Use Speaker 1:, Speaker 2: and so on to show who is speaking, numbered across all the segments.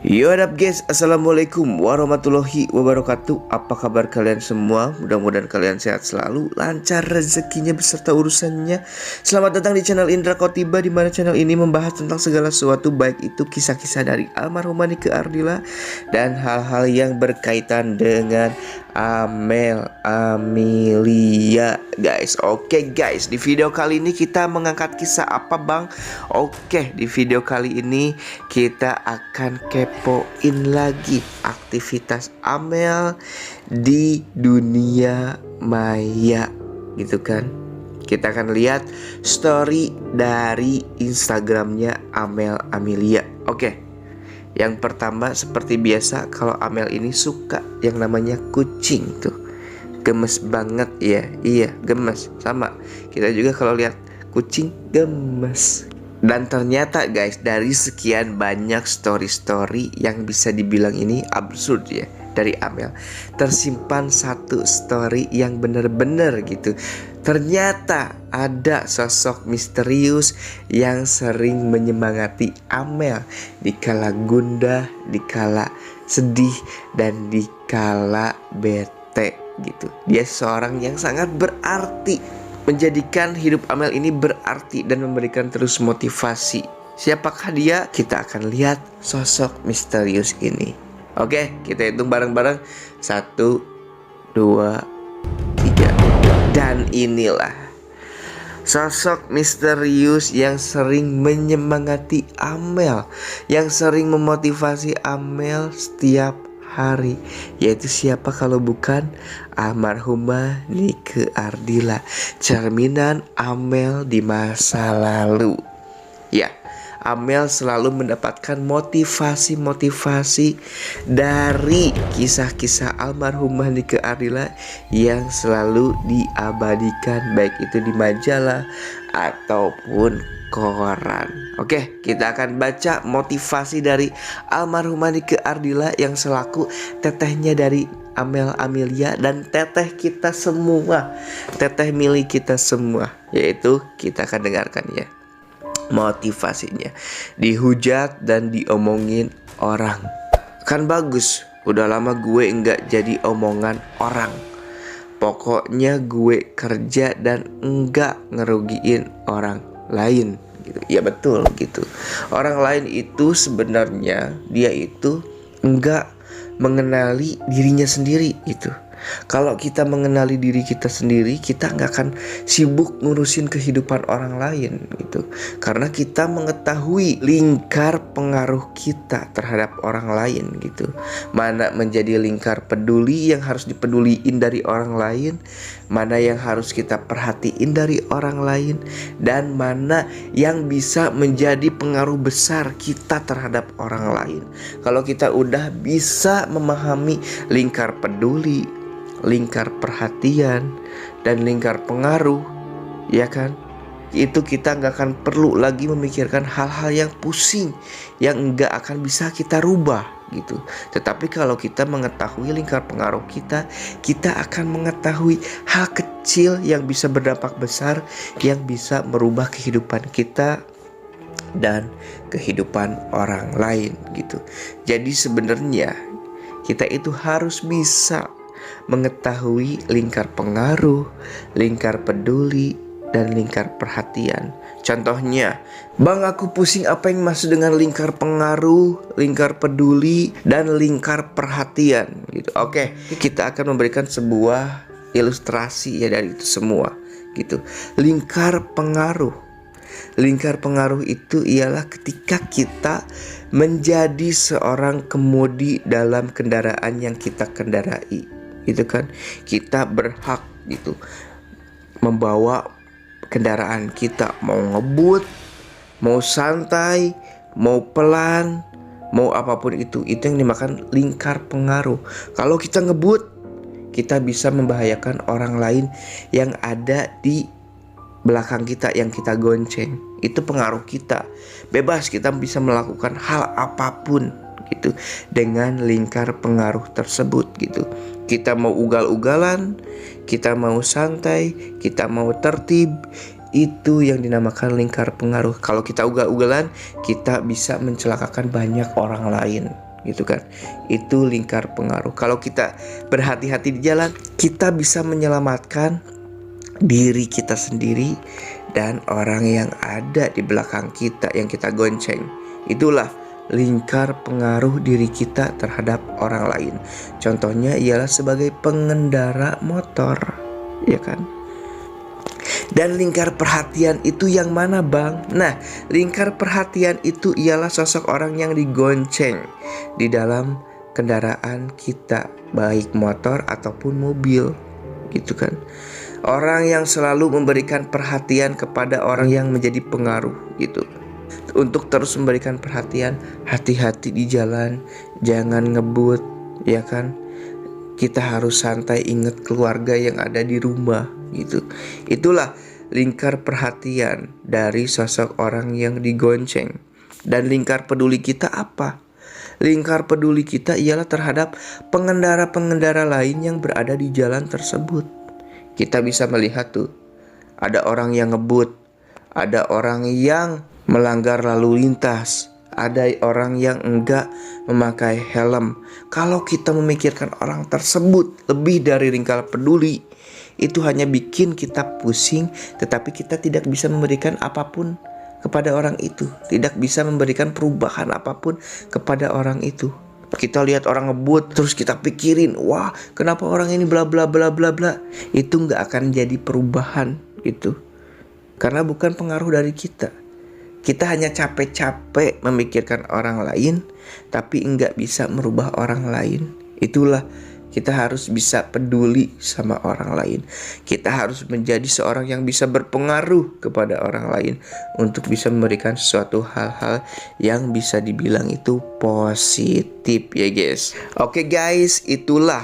Speaker 1: Yo, what up guys, assalamualaikum warahmatullahi wabarakatuh. Apa kabar kalian semua? Mudah-mudahan kalian sehat selalu, lancar rezekinya beserta urusannya. Selamat datang di channel Indra Kotiba, di mana channel ini membahas tentang segala sesuatu, baik itu kisah-kisah dari almarhumah Nike Ardila dan hal-hal yang berkaitan dengan Amel Amelia guys. Oke guys, di video kali ini kita mengangkat kisah apa bang? Oke, di video kali ini kita akan kepoin lagi aktivitas Amel di dunia maya gitu kan. Kita akan lihat story dari Instagramnya Amel Amelia. Oke, yang pertama seperti biasa, kalau Amel ini suka yang namanya kucing tuh. Gemes banget ya. Iya, gemes. Sama, kita juga kalau lihat kucing gemes. Dan ternyata guys, dari sekian banyak story-story yang bisa dibilang ini absurd ya dari Amel, tersimpan satu story yang bener-bener gitu. Ternyata ada sosok misterius yang sering menyemangati Amel dikala gundah, dikala sedih, dan dikala bete gitu. Dia seorang yang sangat berarti, menjadikan hidup Amel ini berarti dan memberikan terus motivasi. Siapakah dia? Kita akan lihat sosok misterius ini. Oke, kita hitung bareng-bareng. 1, 2, 3. Dan inilah sosok misterius yang sering menyemangati Amel, yang sering memotivasi Amel setiap hari. Yaitu siapa kalau bukan almarhumah Nike Ardila, cerminan Amel di masa lalu. Ya, Amel selalu mendapatkan motivasi-motivasi dari kisah-kisah almarhumah Nike Ardila yang selalu diabadikan, baik itu di majalah ataupun koran. Oke, kita akan baca motivasi dari almarhumah Nike Ardila yang selaku tetehnya dari Amel Amelia dan teteh kita semua, teteh milik kita semua. Yaitu kita akan dengarkan ya motivasinya. Dihujat dan diomongin orang. Kan bagus, udah lama gue nggak jadi omongan orang. Pokoknya gue kerja dan enggak ngerugiin orang lain gitu. Ya betul gitu. Orang lain itu sebenarnya dia itu enggak mengenali dirinya sendiri gitu. Kalau kita mengenali diri kita sendiri, kita nggak akan sibuk ngurusin kehidupan orang lain gitu. Karena kita mengetahui lingkar pengaruh kita terhadap orang lain gitu. Mana menjadi lingkar peduli yang harus dipeduliin dari orang lain, mana yang harus kita perhatiin dari orang lain, dan mana yang bisa menjadi pengaruh besar kita terhadap orang lain. Kalau kita udah bisa memahami lingkar peduli, lingkar perhatian, dan lingkar pengaruh, ya kan, itu kita nggak akan perlu lagi memikirkan hal-hal yang pusing, yang nggak akan bisa kita rubah gitu. Tetapi kalau kita mengetahui lingkar pengaruh kita, kita akan mengetahui hal kecil yang bisa berdampak besar, yang bisa merubah kehidupan kita dan kehidupan orang lain gitu. Jadi sebenarnya kita itu harus bisa mengetahui lingkar pengaruh, lingkar peduli, dan lingkar perhatian. Contohnya, bang, aku pusing apa yang masuk dengan lingkar pengaruh, lingkar peduli, dan lingkar perhatian gitu. Oke, kita akan memberikan sebuah ilustrasi ya dari itu semua gitu. Lingkar pengaruh. Lingkar pengaruh itu ialah ketika kita menjadi seorang kemudi dalam kendaraan yang kita kendarai. Itu kan kita berhak gitu membawa kendaraan kita, mau ngebut, mau santai, mau pelan, mau apapun itu yang dimakan lingkar pengaruh. Kalau kita ngebut, kita bisa membahayakan orang lain yang ada di belakang kita yang kita gonceng. Itu pengaruh kita. Bebas kita bisa melakukan hal apapun gitu dengan lingkar pengaruh tersebut gitu. Kita mau ugal-ugalan, kita mau santai, kita mau tertib, itu yang dinamakan lingkar pengaruh. Kalau kita ugal-ugalan, kita bisa mencelakakan banyak orang lain gitu kan. Itu lingkar pengaruh. Kalau kita berhati-hati di jalan, kita bisa menyelamatkan diri kita sendiri dan orang yang ada di belakang kita yang kita gonceng. Itulah lingkar pengaruh diri kita terhadap orang lain. Contohnya ialah sebagai pengendara motor, ya kan? Dan lingkar perhatian itu yang mana, Bang? Nah, lingkar perhatian itu ialah sosok orang yang digonceng di dalam kendaraan kita, baik motor ataupun mobil, gitu kan. Orang yang selalu memberikan perhatian kepada orang yang menjadi pengaruh, gitu. Untuk terus memberikan perhatian, hati-hati di jalan, jangan ngebut, ya kan? Kita harus santai, ingat keluarga yang ada di rumah, gitu. Itulah lingkar perhatian dari sosok orang yang digonceng. Dan lingkar peduli kita apa? Lingkar peduli kita ialah terhadap pengendara-pengendara lain yang berada di jalan tersebut. Kita bisa melihat tuh, ada orang yang ngebut, ada orang yang melanggar lalu lintas, ada orang yang enggak memakai helm. Kalau kita memikirkan orang tersebut lebih dari lingkar peduli, itu hanya bikin kita pusing, tetapi kita tidak bisa memberikan apapun kepada orang itu, tidak bisa memberikan perubahan apapun kepada orang itu. Kita lihat orang ngebut, terus kita pikirin, wah kenapa orang ini bla bla bla bla bla. Itu nggak akan jadi perubahan gitu, karena bukan pengaruh dari kita. Kita hanya capek-capek memikirkan orang lain, tapi nggak bisa merubah orang lain. Itulah kita harus bisa peduli sama orang lain. Kita harus menjadi seorang yang bisa berpengaruh kepada orang lain untuk bisa memberikan sesuatu hal-hal yang bisa dibilang itu positif ya guys. Oke guys, itulah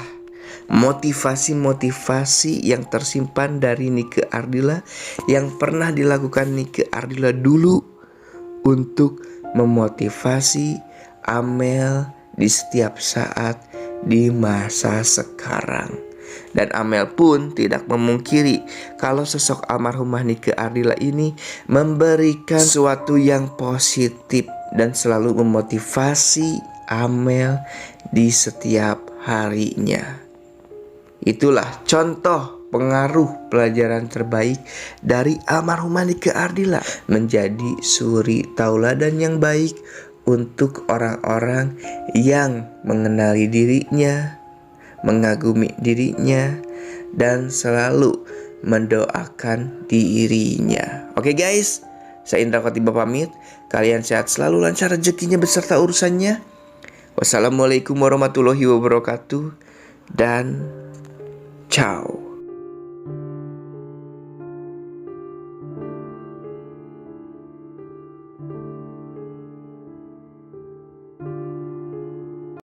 Speaker 1: motivasi-motivasi yang tersimpan dari Nike Ardila yang pernah dilakukan Nike Ardila dulu untuk memotivasi Amel di setiap saat di masa sekarang. Dan Amel pun tidak memungkiri kalau sosok almarhumah Nike Ardila ini memberikan sesuatu yang positif dan selalu memotivasi Amel di setiap harinya. Itulah contoh pengaruh pelajaran terbaik dari almarhumah Nike Ardila, menjadi suri tauladan yang baik untuk orang-orang yang mengenali dirinya, mengagumi dirinya, dan selalu mendoakan dirinya. Oke guys, saya Indra Khotiba pamit. Kalian sehat selalu, lancar rezekinya beserta urusannya. Wassalamualaikum warahmatullahi wabarakatuh, dan ciao.